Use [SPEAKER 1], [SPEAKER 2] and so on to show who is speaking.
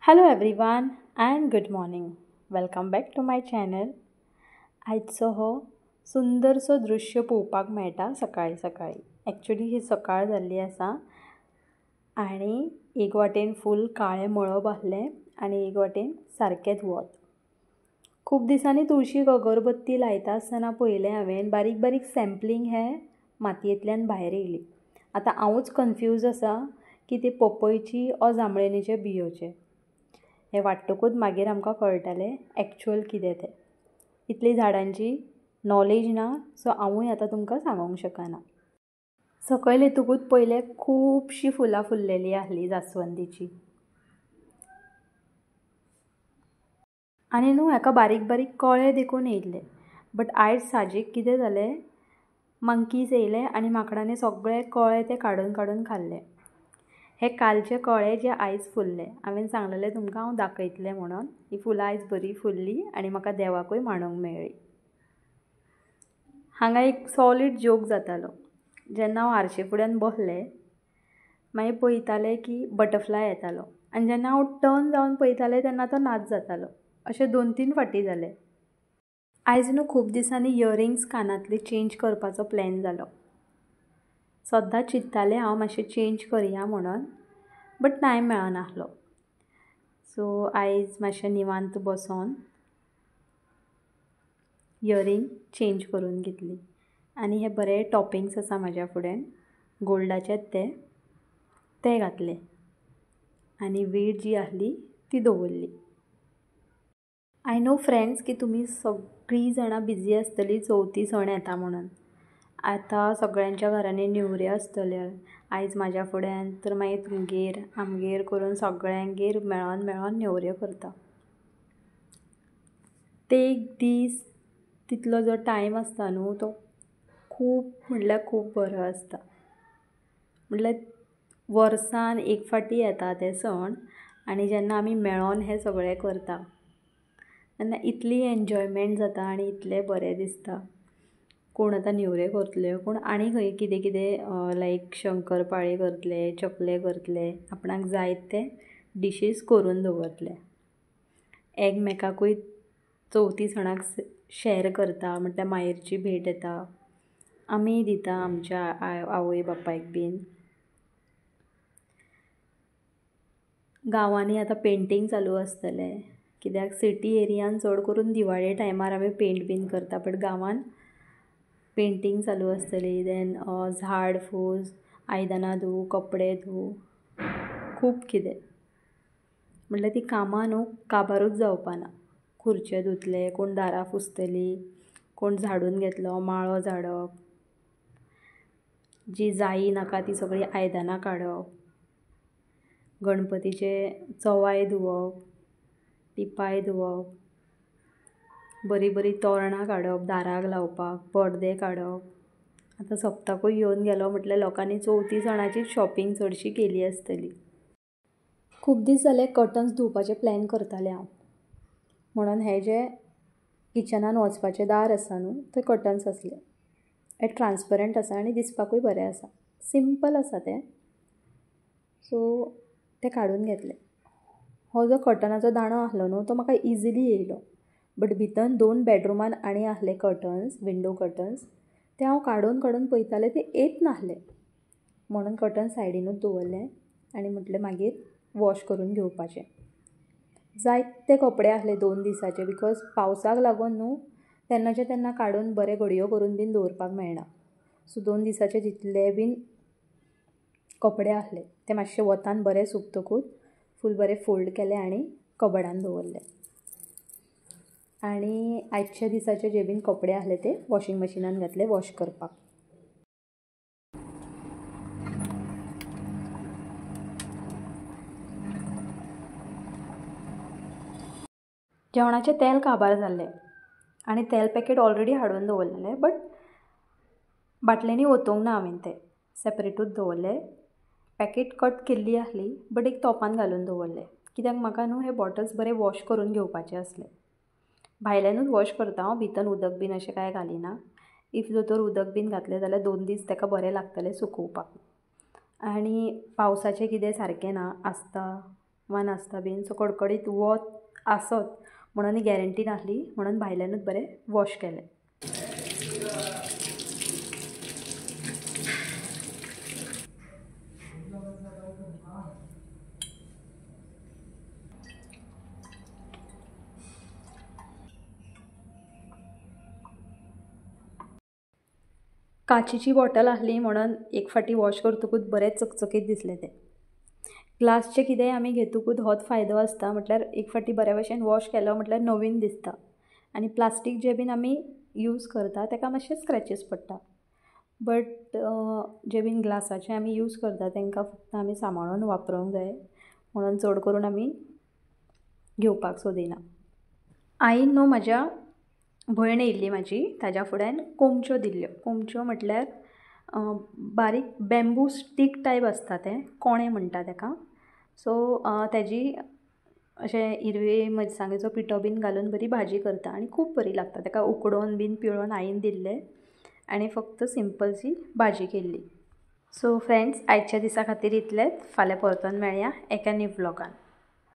[SPEAKER 1] Hello everyone and good morning. Welcome back to my channel. आजचो हो सुंदरसो दृश्य पळोवपाक मेळटा सकाळी सकाळी. एक्चुअली ही सकाळ जाल्ली आसा आनी एक वाटेन फूल काळें मळब आसलें आनी एक वाटेन सारकेंच वत. खूब दिसांनी तुळशीक अगरबत्ती लायता आसतना पळयलें हांवें बारीक बारीक सॅम्पलिंग हें मातयेंतल्यान भायर येयली. आतां हांवूच कन्फ्यूज आसा की ती पपयची ओ जांबळेनीचे बियोचे. हें वाट्टकूच मागीर आमकां कळटलें एक्चुअल कितें तें. इतली झाडांची नॉलेज ना सो हांवूय आतां तुमकां सांगूंक शकना. सकयल येतकूच पयलें खुबशीं फुलां फुल्लेलीं आसलीं जासवंदीची. आनी न्हू हेका बारीक बारीक कळे देखून येयल्ले. बट आयज साजीक कितें जालें, मंकीज येयले आनी माकडांनी सगळे कळे ते काडून काडून खाल्ले. हे कालचे कळे जे आयज फुल्ले. हांवें सांगलेलें तुमकां हांव दाखयतलें म्हणून. ही फुलां आयज बरी फुल्लीं आनी म्हाका देवाकूय मांडूंक मेळ्ळी. हांगा एक सॉलीड जोक जातालो. जेन्ना हांव हारशे फुड्यान बसलें मागीर पळयतालें की बटरफ्लाय येतालो आनी जेन्ना हांव टर्न जावन पळयतालें तेन्ना तो नाच जातालो. अशें 2-3 फावटी जालें. आयज न्हू खूब दिसांनी इयरिंग्स कानांतलीं चेंज करपाचो प्लॅन जालो. सद्दां चिंत्तालें हांव मातशें चेंज करया म्हणून बट टायम मेळनासलो. सो आयज मातशें निवांत बसोन इयरिंग चेंज करून घेतली. आनी हे बरे टॉपिंग्स आसा म्हाज्या फुड्यान गोल्डाचेच ते घातले आनी वीड जी आसली ती दवरली. आय नो फ्रेंड्स की तुमी सगळीं जाणां बिजी आसतलीं चवथी सण येता म्हणून. आतां सगळ्यांच्या घरांनी नेवऱ्यो आसतल्यो. आयज म्हाज्या फुड्यान तर मागीर तुमगेर आमगेर करून सगळ्यांगेर मेळोन मेळोन नेवऱ्यो करता. ते एक दीस तितलो जो टायम आसता न्हू तो खूब म्हणल्यार खूब बरो आसता. म्हणल्यार वर्सान एक फावटी येता ते सण आनी जेन्ना आमी मेळोन हें सगळें करता तेन्ना इतली एन्जॉयमेंट जाता आनी इतलें बरें दिसता. कोण आतां नेवऱ्यो करतल्यो, कोण आनी खंय कितें कितें लायक शंकरपाळे करतले, चकले करतले, आपणाक जाय ते डिशीज करून दवरतले. एकमेकाकूय चवथी सणाक शॅर करता म्हटल्यार मायेरची भेट येता. आमीय दिता आमच्या आवय बापायक बीन. गांवांनी आतां पेंटींग चालू आसतलें कित्याक सिटी एरियान चड करून दिवाळे टायमार आमी पेंट बीन करता बट गांवान पेंटींग चालू आसतली. देन झाड फूस, आयदनां धूव, कपडे धूव, खूब कितें. म्हणल्यार ती कामां न्हू काबारूच जावपाना. खुर्च्यो धुतले, कोण दारां पुसतलीं, कोण झाडून घेतलो, माळो झाडप, जी जायी नाका ती सगळीं आयदनां काडप, गणपतीचे चवाय धुवप, टिपाय धुवप, बरीं बरीं तोरणां काडप दाराक लावपाक, पडदे काडप. आतां सप्तकूय येवन गेलो म्हटल्यार लोकांनी चवथी सणाचीच शॉपिंग चडशी केली आसतली. खूब दीस जाले कर्टन्स धुवपाचें प्लॅन करतालें हांव. म्हणून हें जें किचनान वचपाचें दार आसा न्हू थंय कर्टन्स आसले. हे ट्रान्सपरंट आसा आनी दिसपाकूय बरें आसा. सिंपल आसा तें. सो तें काडून घेतलें. हो जो कर्टनाचो दांडो आसलो न्हू तो म्हाका इजिली येयलो. बट भितन 2 बेडरुमान आनी आसले कर्टन्स, विंडो कर्टन्स, ते हांव काडून काडून पळयतालें ते येत नासले. म्हणून कर्टन सायडीनूच दवरलें आनी म्हटलें मागीर वॉश करून घेवपाचें. जायते कपडे आसले 2 दिसाचे बिकॉज पावसाक लागून न्हू तेन्नाचे तेन्ना काडून बरे घडयो करून बीन दवरपाक मेळना. सो 2 दिसाचे जितले बीन कपडे आसले ते मातशे वतान बरे सुकतकूच फूल बरे फोल्ड केले आनी कबडान दवरले. आनी आयच्या दिसाचे जे बीन कपडे आसले ते वॉशिंग मशिनान घातले वॉश करपाक. जेवणाचें तेल काबार जाल्लें आनी तेल पॅकेट ऑलरेडी हाडून दवरलेलें बट बाटलेनी ओतूंक ना हांवें तें सेपरेटूच दवरलें. पॅकेट कट केल्ली आसली बट एक तोपान घालून दवरलें कित्याक म्हाका न्हू हे बॉटल्स बरे वॉश करून घेवपाचे आसले. भायल्यानूच वॉश करता हांव, भितन उदक बीन अशें कांय घालिना. इफ जर उदक बीन घातलें जाल्यार 2 दीस ताका बरें लागतलें सुकोवपाक. आनी पावसाचें कितें सारकें ना आसता वा नासता बीन. सो कडकडीत वत आसत म्हणून गॅरंटी नासली म्हणून भायल्यानूच बरें वॉश केलें. काचेची बॉटल आसली म्हणून एक फाटी वॉश करतकूच बरें चकचकीत दिसलें तें. ग्लासचें कितेंय आमी घेतकूच होच फायदो आसता, म्हटल्यार एक फाटी बऱ्या भशेन वॉश केलो म्हटल्यार नवीन दिसता. आनी प्लास्टीक जें बीन आमी यूज करता ताका मातशे स्क्रॅचीस पडटा. बट जे बीन ग्लासाचे आमी यूज करता तांकां फक्त आमी सांबाळून वापरूंक जाय म्हणून चड करून आमी घेवपाक सोदिना. आईन न्हू म्हाज्या भयण येयल्ली म्हाजी, ताज्या फुड्यान कोमच्यो दिल्ल्यो. कोमच्यो म्हटल्यार बारीक बॅम्बू स्टीक टायप आसता तें, कोणे म्हणटा ताका. सो तेजी अशें हिरवे मिरसांगेचो पिठो बीन घालून बरी भाजी करता आनी खूब बरी लागता. ताका उकडोवन बीन पिळोवन आईन दिल्लें आनी फक्त सिंपलशी भाजी केल्ली. सो फ्रेंड्स, आयच्या दिसा खातीर इतलेंच. फाल्यां परतून मेळया एका न्यू व्लॉगान.